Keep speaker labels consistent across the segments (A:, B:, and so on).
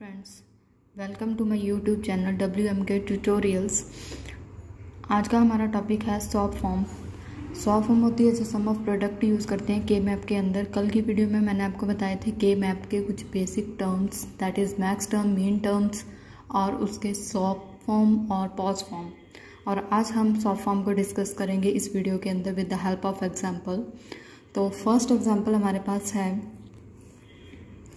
A: Friends, welcome to my YouTube channel WMK tutorials. आज का हमारा टॉपिक है सॉप फॉर्म। सॉप फॉर्म होती है जो सम ऑफ प्रोडक्ट यूज़ करते हैं के मैप के अंदर। कल की वीडियो में मैंने आपको बताए थे के मैप के कुछ basic terms, that is max term, mean terms और उसके सॉप फॉर्म और पॉज फॉर्म। और आज हम सॉप फॉर्म को डिस्कस करेंगे इस वीडियो के अंदर with the help of example. तो फर्स्ट एग्जाम्पल हमारे पास है,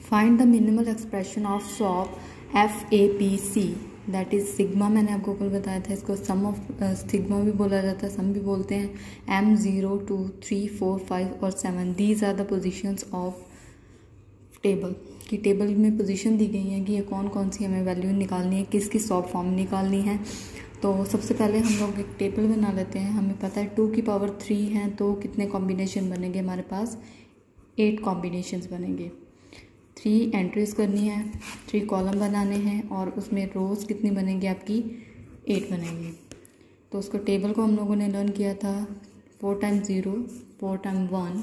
A: find the minimal expression of shop FAPC, that is sigma. मैंने आपको कल बताया था, इसको सम ऑफ सिग्मा भी बोला जाता है, सम भी बोलते हैं। M0, 2, 3, 4, 5 और 7, these are the positions of table. कि टेबल में पोजीशन दी गई है कि ये कौन कौन सी हमें वैल्यू निकालनी है, किसकी सॉप फॉर्म निकालनी है। तो सबसे पहले हम लोग एक टेबल बना लेते हैं। हमें पता है 2 की पावर 3 है, तो कितने कॉम्बिनेशन बनेंगे हमारे पास? 8 कॉम्बिनेशंस बनेंगे। 3 एंट्रीज करनी है, 3 कॉलम बनाने हैं और उसमें रोज कितनी बनेंगी आपकी? 8 बनेंगी। तो उसको टेबल को हम लोगों ने लर्न किया था 4 टाइम्स 0, 4 टाइम्स 1।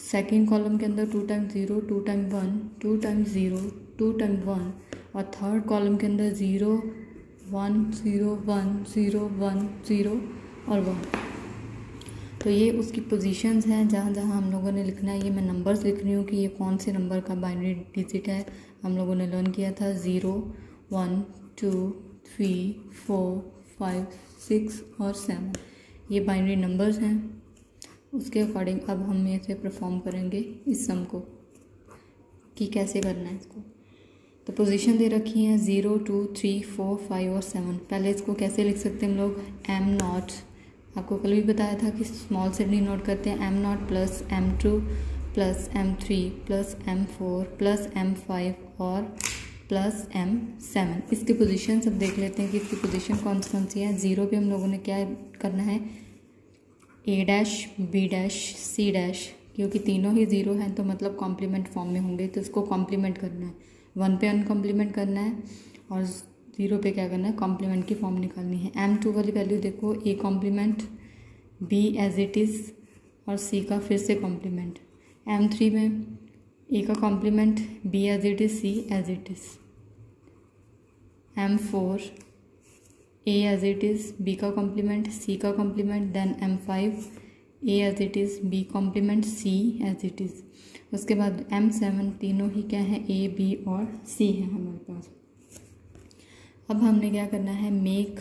A: सेकेंड कॉलम के अंदर 2 टाइम्स 0, 2 टाइम्स 1, 2 टाइम्स 0, 2 टाइम्स 1। और थर्ड कॉलम के अंदर 0, 1, 0, 1, 0, 1, 0 और 1। तो ये उसकी पोजीशंस हैं जहाँ जहाँ हम लोगों ने लिखना है। ये मैं नंबर्स लिख रही हूँ कि ये कौन से नंबर का बाइनरी डिजिट है। हम लोगों ने लर्न किया था 0, 1, 2, 3, 4, 5, 6 और 7, ये बाइनरी नंबर्स हैं। उसके अकॉर्डिंग अब हम इसे परफॉर्म करेंगे इस सम को कि कैसे करना है इसको। तो पोजीशन दे रखी है 0, 2, 3, 4, 5 और 7। पहले इसको कैसे लिख सकते हैं हम लोग? M0, आपको कल भी बताया था कि स्मॉल से डिनोट करते हैं M0 plus M2 plus M3 plus M4 plus M5 और प्लस M7। इसकी पोजीशन सब देख लेते हैं कि इसकी पोजीशन कौन सी है। 0 पे हम लोगों ने क्या करना है? A', B', C', क्योंकि तीनों ही 0 हैं तो मतलब कॉम्प्लीमेंट फॉर्म में होंगे, तो इसको कॉम्प्लीमेंट करना है। 1 पे अनकॉम्प्लीमेंट करना है और 0 पे क्या करना है? कॉम्प्लीमेंट की फॉर्म निकालनी है। M2 वाली वैल्यू देखो, A complement, B as it is और C का फिर से कॉम्प्लीमेंट। M3 में A का complement, B as it is, C as it is. M4 A as it is, B का कॉम्प्लीमेंट, C का complement. Then M5 A as it is, B complement, C as it is. उसके बाद M7, तीनों ही क्या है? A, B और C है हमारे पास। अब हमने क्या करना है? Make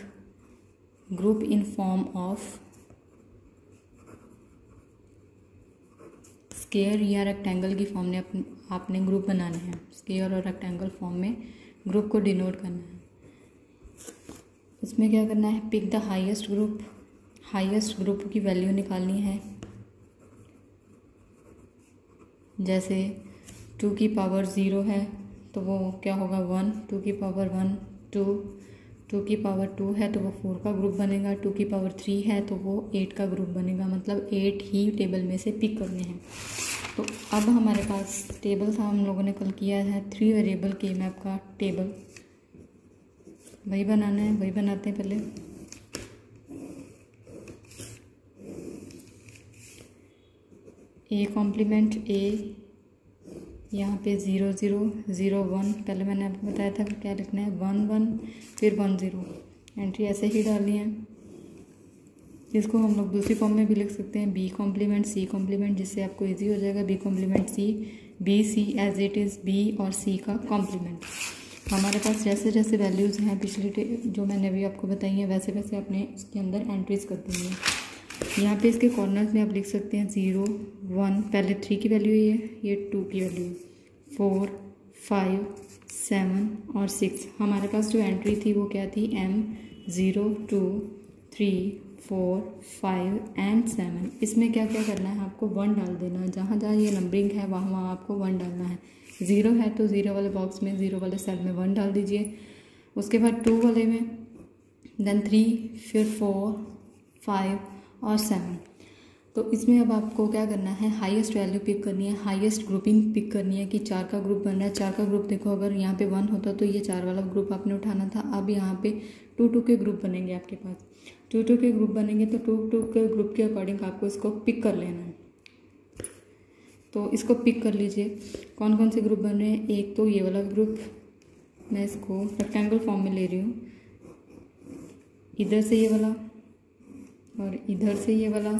A: group in form of square या रेक्टेंगल की फॉर्म में आपने ग्रुप बनाने हैं। स्क्वायर और रेक्टेंगल फॉर्म में ग्रुप को डिनोट करना है। इसमें क्या करना है? Pick the highest group. Highest group की वैल्यू निकालनी है। जैसे 2 की पावर 0 है तो वो क्या होगा? 1। 2 की पावर 1, 2। 2 की पावर 2 है तो वो 4 का ग्रुप बनेगा। 2 की पावर 3 है तो वो 8 का ग्रुप बनेगा। मतलब 8 ही टेबल में से पिक करने हैं। तो अब हमारे पास टेबल था, हम लोगों ने कल किया है 3 वेरिएबल के मैप का टेबल। वही बनाना है, वही बनाते हैं पहले। A कॉम्प्लीमेंट A, यहाँ पे 0, 0, 0, 1। पहले मैंने आपको बताया था कि क्या लिखना है? 1, 1 फिर 1, 0। एंट्री ऐसे ही डालनी है। इसको हम लोग दूसरी फॉर्म में भी लिख सकते हैं, B कॉम्प्लीमेंट C कॉम्प्लीमेंट, जिससे आपको इजी हो जाएगा। B complement C, B C as it is, B और C का कॉम्प्लीमेंट। हमारे पास जैसे जैसे वैल्यूज़ हैं पिछली जो मैंने अभी आपको बताई हैं, वैसे वैसे आपने इसके अंदर एंट्रीज कर देनी है। यहाँ पे इसके कॉर्नर्स में आप लिख सकते हैं 0, 1, पहले 3 की वैल्यू ये 2 की वैल्यू, 4, 5, 7 और 6। हमारे पास जो एंट्री थी वो क्या थी? M0, 2, 3, 4, 5 and 7। इसमें क्या क्या करना है? आपको 1 डाल देना है। जहाँ जहाँ ये नंबरिंग है वहाँ वहाँ आपको 1 डालना है। 0 है तो 0 वाले बॉक्स में, 0 वाले सेल में 1 डाल दीजिए। उसके बाद 2 वाले में, देन 3, फिर 4, 5 और 7। तो इसमें अब आपको क्या करना है? हाईएस्ट वैल्यू पिक करनी है, हाईएस्ट ग्रुपिंग पिक करनी है कि 4 का ग्रुप बन रहा है। 4 का ग्रुप देखो, अगर यहाँ पे 1 होता तो ये 4 वाला ग्रुप आपने उठाना था। अब यहाँ पे 2, 2 के ग्रुप बनेंगे आपके पास। 2, 2 के ग्रुप बनेंगे तो 2, 2 के ग्रुप के अकॉर्डिंग आपको इसको पिक कर लेना है। तो इसको पिक कर लीजिए कौन कौन से ग्रुप बन रहे हैं। एक तो ये वाला ग्रुप, मैं इसको रेक्टेंगल फॉर्म में ले रही हूँ, इधर से ये वाला और इधर से ये वाला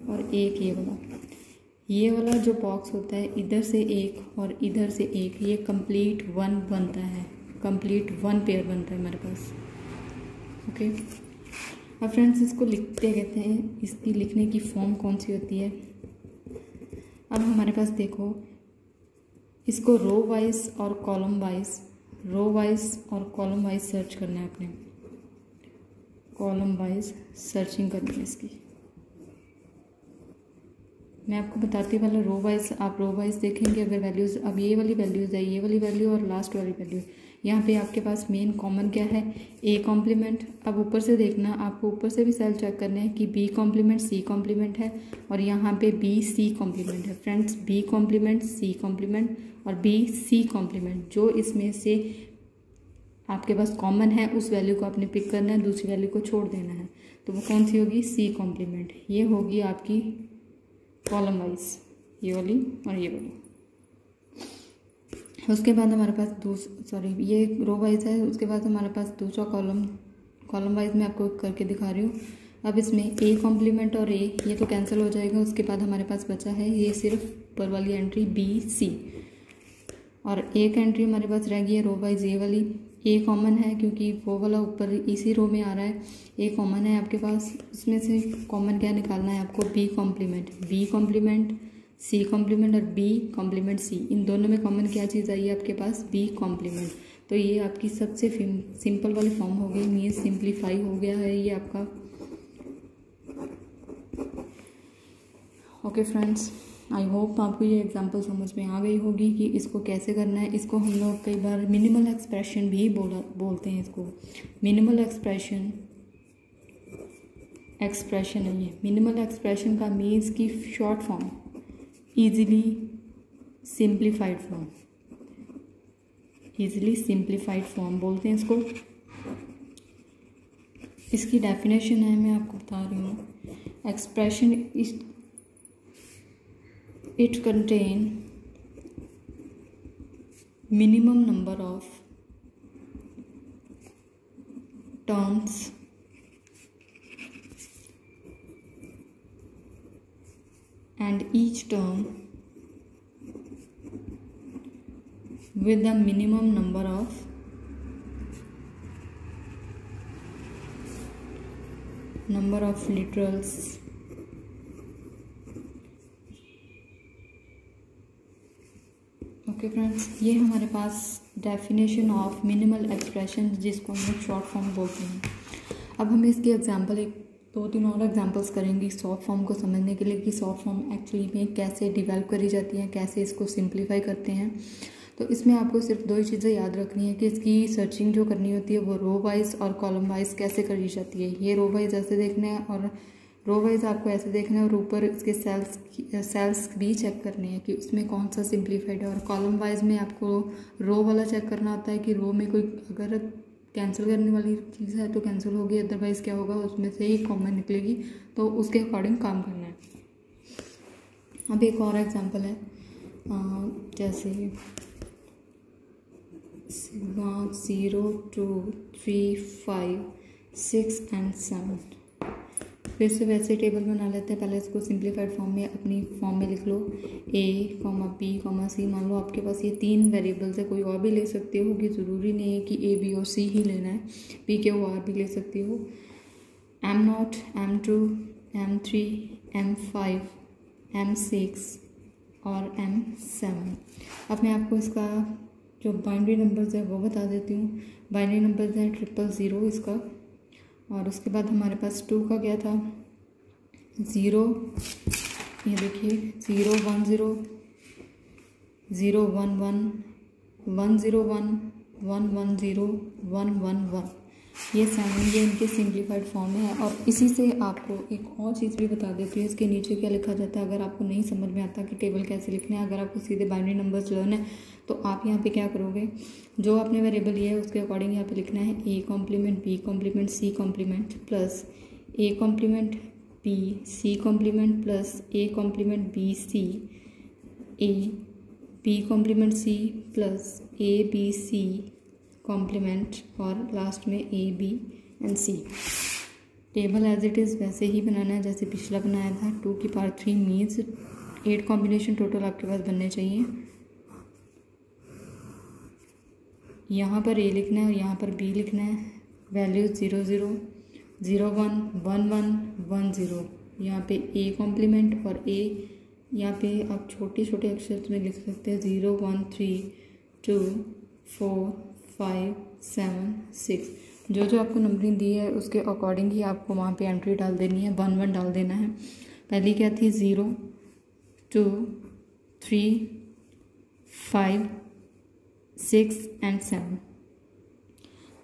A: और एक ये वाला जो बॉक्स होता है इधर से एक और इधर से एक, ये कंप्लीट वन बनता है, कंप्लीट वन पेयर बनता है हमारे पास। ओके, अब फ्रेंड्स इसको लिखते कहते हैं, इसकी लिखने की फॉर्म कौन सी होती है। अब हमारे पास देखो, इसको रो वाइज और कॉलम वाइज सर्च करना है अपने, कॉलम वाइज सर्चिंग करनी है इसकी। मैं आपको बताती हूँ पहले रो वाइज, आप रो वाइज देखेंगे अगर वैल्यूज़, अब ये वाली वैल्यूज़ है, ये वाली वैल्यू और लास्ट वाली वैल्यू, यहाँ पे आपके पास मेन कॉमन क्या है, ए कॉम्प्लीमेंट। अब ऊपर से देखना, आपको ऊपर से भी सेल चेक करना है कि बी कॉम्प्लीमेंट सी कॉम्प्लीमेंट है और यहाँ पे बी सी कॉम्प्लीमेंट है। Friends, B complement, C complement और बी सी कॉम्प्लीमेंट, जो इसमें से आपके पास कॉमन है उस वैल्यू को आपने पिक करना है, दूसरी वैल्यू को छोड़ देना है। तो वो कौन सी होगी, सी कॉम्प्लीमेंट। ये होगी आपकी कॉलम वाइज, ये वाली और ये वाली। उसके बाद हमारे पास ये रो वाइज है। उसके बाद हमारे पास दूसरा कॉलम वाइज मैं आपको करके दिखा रही हूँ। अब इसमें ए कॉम्प्लीमेंट और ए, ये तो कैंसिल हो जाएगा। उसके बाद हमारे पास बचा है ये सिर्फ ऊपर वाली एंट्री बी सी, और एक एंट्री हमारे पास रह गई है रो वाइज ये वाली। ए कॉमन है क्योंकि वो वाला ऊपर इसी रो में आ रहा है, ए कॉमन है आपके पास। उसमें से कॉमन क्या निकालना है आपको, बी कॉम्प्लीमेंट, सी कॉम्प्लीमेंट और बी कॉम्प्लीमेंट सी, इन दोनों में कॉमन क्या चीज़ आई है आपके पास, बी कॉम्प्लीमेंट। तो ये आपकी सबसे सिंपल वाली फॉर्म हो गई, मीन्स सिंप्लीफाई हो गया है ये आपका। ओके फ्रेंड्स, आई होप आपको ये एग्जांपल समझ में आ गई होगी कि इसको कैसे करना है। इसको हम लोग कई बार मिनिमल एक्सप्रेशन भी बोलते हैं इसको। मिनिमल एक्सप्रेशन है ये। मिनिमल एक्सप्रेशन का मीन्स की short form, easily simplified form बोलते हैं इसको। इसकी डेफिनेशन है, मैं आपको बता रही हूँ। Expression it contain minimum number of terms and each term with the minimum number of literals okay friends, ये हमारे पास डेफिनेशन ऑफ मिनिमल एक्सप्रेशन, जिसको हम लोग शॉर्ट फॉर्म बोलते हैं। अब हम इसकी एग्जांपल एक 2-3 और एग्जांपल्स करेंगे शॉर्ट फॉर्म को समझने के लिए कि शॉर्ट फॉर्म एक्चुअली में कैसे डेवलप करी जाती है, कैसे इसको सिंप्लीफाई करते हैं। तो इसमें आपको सिर्फ 2 ही चीज़ें याद रखनी है कि इसकी सर्चिंग जो करनी होती है वो रो वाइज और कॉलम वाइज कैसे करी जाती है। ये रो वाइज ऐसे देखना है और रो वाइज आपको ऐसे देखना है, और ऊपर इसके सेल्स भी चेक करने हैं कि उसमें कौन सा सिंप्लीफाइड है। और कॉलम वाइज में आपको रो वाला चेक करना होता है कि रो में कोई अगर कैंसिल करने वाली चीज़ है तो कैंसिल होगी, अदरवाइज़ क्या होगा, उसमें से ही कॉमन निकलेगी, तो उसके अकॉर्डिंग काम करना है। अब एक और एग्जांपल है, जैसे 0, 2, 3, 5, 6 and 7। फिर से वैसे टेबल बना लेते हैं। पहले इसको सिंप्लीफाइड फॉर्म में अपनी फॉर्म में लिख लो, ए कॉमा बी कॉमा सी। मान लो आपके पास ये 3 वेरिएबल्स है, कोई और भी ले सकते हो कि ज़रूरी नहीं है कि ए बी और सी ही लेना है, पी के ओ आर भी ले सकते हो। M0, M2, M3, M5, M6 और M7। अब मैं आपको इसका जो बाइनरी नंबर्स है वो बता देती हूँ। बाइनरी नंबर्स हैं 000 इसका, और उसके बाद हमारे पास 2 का क्या था, 0, ये देखिए 0, 1, 0, 0, 1, 1, 1, 0, 1, 1, 1, 0, 1, 1, 1। ये 7 ये इनके सिंप्लीफाइड फॉर्म है। और इसी से आपको एक और चीज़ भी बता देती हूँ, इसके नीचे क्या लिखा जाता है। अगर आपको नहीं समझ में आता कि टेबल कैसे लिखना है, अगर आपको सीधे बाइनरी नंबर्स लर्न है, तो आप यहाँ पे क्या करोगे, जो आपने वेरिएबल लिया है उसके अकॉर्डिंग यहाँ पे लिखना है A complement B complement C complement plus A complement B C complement plus A complement B C A B complement C plus A B C complement और लास्ट में A B and C. Table as it is वैसे ही बनाना है जैसे पिछला बनाया था। 2 की पावर 3 मीन्स 8 कॉम्बिनेशन टोटल आपके पास बनने चाहिए। यहाँ पर ए लिखना है और यहाँ पर बी लिखना है। वैल्यू 0 0 0 1 1 1 1 0। यहाँ पे ए कॉम्प्लीमेंट और ए यहाँ पे आप छोटे छोटे अक्षर में लिख सकते हैं 0 1 3 2 4 5 7 6। जो जो आपको नंबरिंग दी है उसके अकॉर्डिंग ही आपको वहाँ पे एंट्री डाल देनी है। 1 1 डाल देना है। पहली क्या थी 0 2 3 5 6 एंड 7।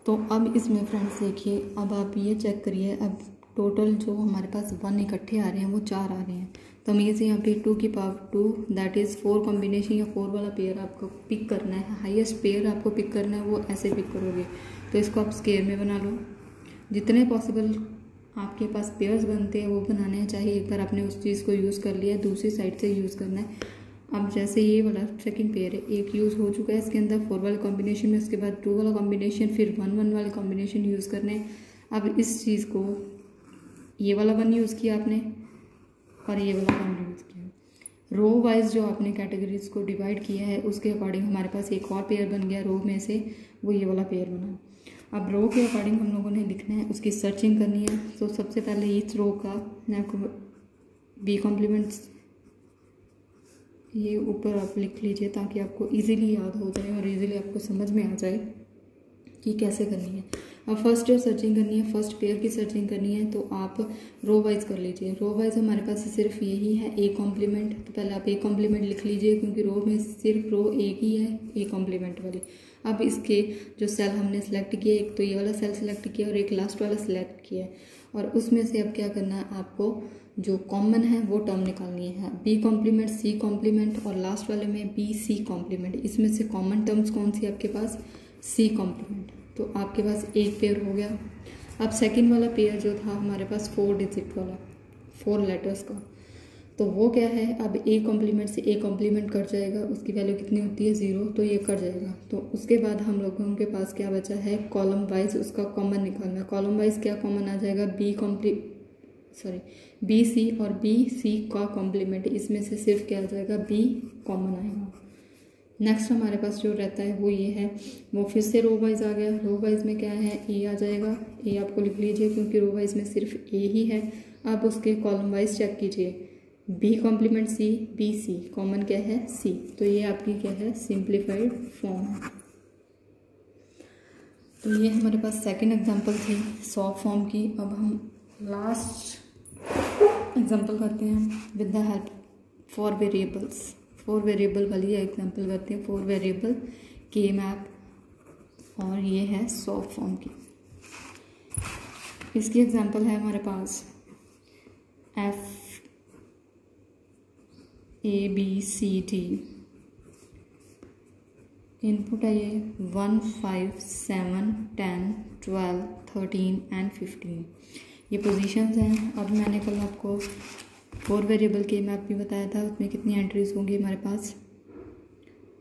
A: तो अब इसमें फ्रेंड्स देखिए, अब आप ये चेक करिए, अब टोटल जो हमारे पास 1 इकट्ठे आ रहे हैं वो 4 आ रहे हैं। तो हमें से यहाँ पे 2 की पावर 2 दैट इज़ 4 कॉम्बिनेशन या 4 वाला पेयर आपको पिक करना है। हाईएस्ट पेयर आपको पिक करना है, वो ऐसे पिक करोगे। तो इसको आप स्क्वायर में बना लो। जितने पॉसिबल आपके पास पेयर्स बनते हैं वो बनाने हैं। चाहे एक बार आपने उस चीज़ को यूज़ कर लिया, दूसरी साइड से यूज़ करना है। अब जैसे ये वाला सेकंड पेयर है, एक यूज़ हो चुका है इसके अंदर 4 वाले कॉम्बिनेशन में, उसके बाद 2 वाला कॉम्बिनेशन, फिर 1 1 वाले कॉम्बिनेशन यूज़ करने हैं। अब इस चीज़ को ये वाला 1 यूज़ किया आपने और ये वाला 1 यूज़ किया। रो वाइज जो आपने कैटेगरीज को डिवाइड किया है उसके अकॉर्डिंग हमारे पास एक और पेयर बन गया रो में से, वो ये वाला पेयर बना। अब रो के अकॉर्डिंग हम लोगों ने लिखना है, उसकी सर्चिंग करनी है। तो सबसे पहले इस रो का मैं आपको बी कॉम्प्लीमेंट्स ये ऊपर आप लिख लीजिए ताकि आपको इजीली याद हो जाए और इजीली आपको समझ में आ जाए कि कैसे करनी है। अब फर्स्ट जो सर्चिंग करनी है, फर्स्ट पेयर की सर्चिंग करनी है, तो आप रो वाइज कर लीजिए। रो वाइज हमारे पास सिर्फ यही है ए कॉम्प्लीमेंट। तो पहले आप ए कॉम्प्लीमेंट लिख लीजिए क्योंकि रो में सिर्फ रो एक ही है, ए कॉम्प्लीमेंट वाली। अब इसके जो सेल हमने सेलेक्ट किया, एक तो ये वाला सेल सेलेक्ट किया और एक लास्ट वाला सेलेक्ट किया है, और उसमें से अब क्या करना है, आपको जो कॉमन है वो टर्म निकालनी है। बी कॉम्प्लीमेंट, सी कॉम्प्लीमेंट और लास्ट वाले में बी सी कॉम्प्लीमेंट। इसमें से कॉमन टर्म्स कौन सी आपके पास, सी कॉम्प्लीमेंट। तो आपके पास एक पेयर हो गया। अब सेकंड वाला पेयर जो था हमारे पास 4 डिजिट वाला, 4 लेटर्स का, तो वो क्या है, अब ए कॉम्प्लीमेंट से ए कॉम्प्लीमेंट कट जाएगा, उसकी वैल्यू कितनी होती है 0, तो ये कट जाएगा। तो उसके बाद हम लोगों के पास क्या बचा है, कॉलम वाइज उसका कॉमन निकालना। कॉलम वाइज क्या कॉमन आ जाएगा, बी सी और बी सी का कॉम्प्लीमेंट, इसमें से सिर्फ क्या आ जाएगा, बी कॉमन आएगा। नेक्स्ट हमारे पास जो रहता है वो ये है, वो फिर से रो वाइज आ गया। रो वाइज में क्या है, ए आ जाएगा। ए आपको लिख लीजिए क्योंकि रो वाइज में सिर्फ ए ही है। अब उसके कॉलम वाइज चेक कीजिए, B complement C, B C, common क्या है, सी। तो ये आपकी क्या है, सिंप्लीफाइड फॉर्म है। तो ये हमारे पास सेकंड एग्जांपल थी सॉफ्ट फॉर्म की। अब हम लास्ट एग्जांपल करते हैं with the help for variables. 4 variable वाली एग्जांपल करते हैं, 4 वेरिएबल के मैप, और ये है सॉफ्ट फॉर्म की। इसकी एग्जांपल है हमारे पास F A B C D. Input है ये 1 5 7 10 12 13 एंड 15। ये पोजीशंस हैं। अब मैंने कल आपको 4 वेरिएबल के मैप भी बताया था, उसमें कितनी एंट्रीज होंगी हमारे पास,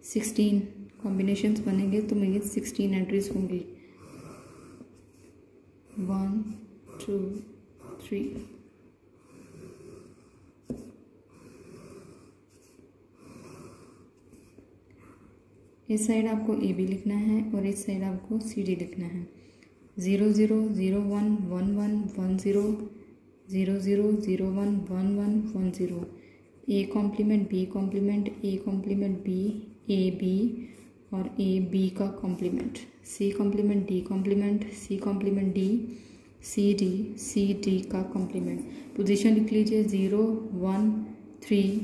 A: 16 कॉम्बिनेशंस बनेंगे, तो मेरी 16 एंट्रीज होंगी। 1 2 3 इस साइड आपको ए बी लिखना है और इस साइड आपको सी डी लिखना है। 0 0 0 1 1 1 1 0 0 0 0 1 1 1 1 0। A complement, B complement, A complement B, A B और ए बी का complement, C complement, D complement, C complement D, C D का कॉम्प्लीमेंट। पोजीशन लिख लीजिए 0 1 3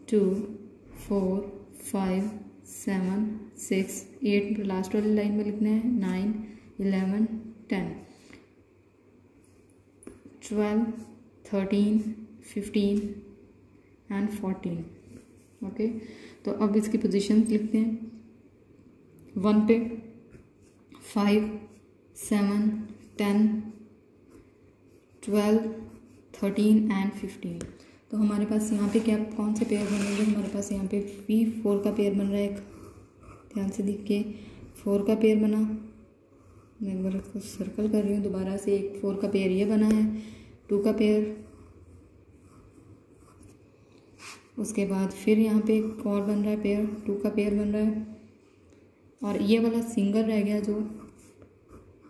A: 2 4 5 7 6 8, लास्ट वाली लाइन में लिखना है 9 11 10 12 13 15 एंड 14। ओके, तो अब इसकी पोजीशन लिखते हैं। 1 पे 5 7 10 12 13 एंड 15। तो हमारे पास यहाँ पे क्या कौन से पेयर बनेंगे, हमारे पास यहाँ पे P4 का पेयर बन रहा है, एक ध्यान से देखिए 4 का पेयर बना, मैं एक बार इसको सर्कल कर रही हूँ दोबारा से, एक 4 का पेयर ये बना है, 2 का पेयर, उसके बाद फिर यहाँ पे एक और बन रहा है पेयर, 2 का पेयर बन रहा है, और ये वाला सिंगल रह गया जो,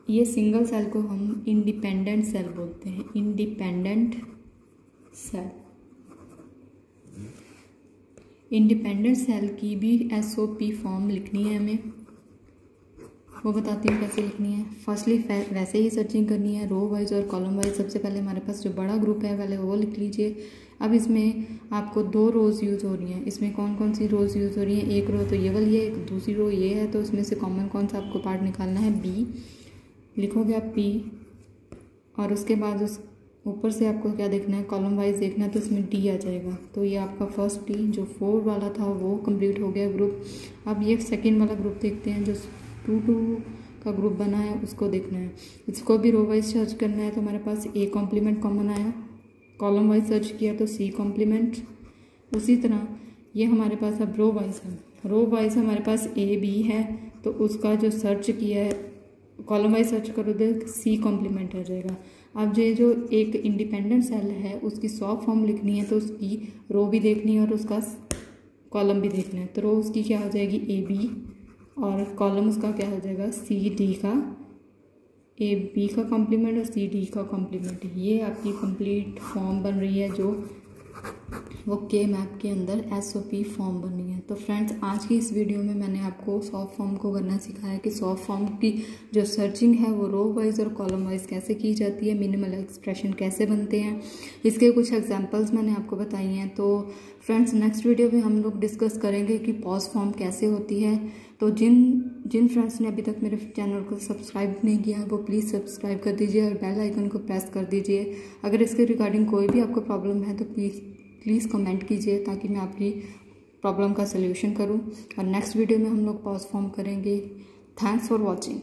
A: ये सिंगल सेल को हम इंडिपेंडेंट सेल बोलते हैं, इंडिपेंडेंट सेल। इंडिपेंडेंट सेल की भी SOP फॉर्म लिखनी है हमें, वो बताती हूँ कैसे लिखनी है। फर्स्टली वैसे ही सर्चिंग करनी है रो वाइज और कॉलम वाइज। सबसे पहले हमारे पास जो बड़ा ग्रुप है पहले वो लिख लीजिए। अब इसमें आपको 2 रोज़ यूज़ हो रही हैं। इसमें कौन कौन सी रोज़ यूज़ हो रही हैं, एक रो तो ये वाली है, एक दूसरी रो ये है, तो इसमें से कॉमन कौन सा आपको पार्ट निकालना है, B लिखोगे आप P, और उसके बाद उस ऊपर से आपको क्या देखना है, कॉलम वाइज देखना है, तो इसमें D आ जाएगा। तो ये आपका फर्स्ट D जो 4 वाला था वो कंप्लीट हो गया ग्रुप। अब ये सेकंड वाला ग्रुप देखते हैं जो 2 का ग्रुप बना है, उसको देखना है। इसको भी रो वाइज सर्च करना है, तो हमारे पास A कॉम्प्लीमेंट कॉमन आया, कॉलम वाइज सर्च किया तो C कॉम्प्लीमेंट। उसी तरह ये हमारे पास अब रो वाइज है, रो वाइज हमारे पास A B है, तो उसका जो सर्च किया है कॉलम वाइज सर्च करोगे C कॉम्प्लीमेंट आ जाएगा। अब ये जो एक इंडिपेंडेंट सेल है उसकी सॉफ्ट फॉर्म लिखनी है, तो उसकी रो भी देखनी है और उसका कॉलम भी देखना है। तो रो उसकी क्या हो जाएगी AB, और कॉलम उसका क्या हो जाएगा CD का, AB का कॉम्प्लीमेंट और CD का कॉम्प्लीमेंट। ये आपकी कंप्लीट फॉर्म बन रही है जो वो के मैप के अंदर SOP फॉर्म बनी है। तो फ्रेंड्स आज की इस वीडियो में मैंने आपको सॉफ्ट फॉर्म को करना सिखाया कि सॉफ्ट फॉर्म की जो सर्चिंग है वो रो वाइज और कॉलम वाइज कैसे की जाती है, मिनिमल एक्सप्रेशन कैसे बनते हैं, इसके कुछ एग्जांपल्स मैंने आपको बताई हैं। तो फ्रेंड्स नेक्स्ट वीडियो में हम लोग डिस्कस करेंगे कि पॉज फॉर्म कैसे होती है। तो जिन फ्रेंड्स ने अभी तक मेरे चैनल को सब्सक्राइब नहीं किया वो प्लीज़ सब्सक्राइब कर दीजिए और बेल आइकन को प्रेस कर दीजिए। अगर इसके रिगार्डिंग कोई भी आपको प्रॉब्लम है तो प्लीज़ कमेंट कीजिए ताकि मैं आपकी प्रॉब्लम का सल्यूशन करूं। और नेक्स्ट वीडियो में हम लोग पॉज फॉर्म करेंगे। Thanks for watching.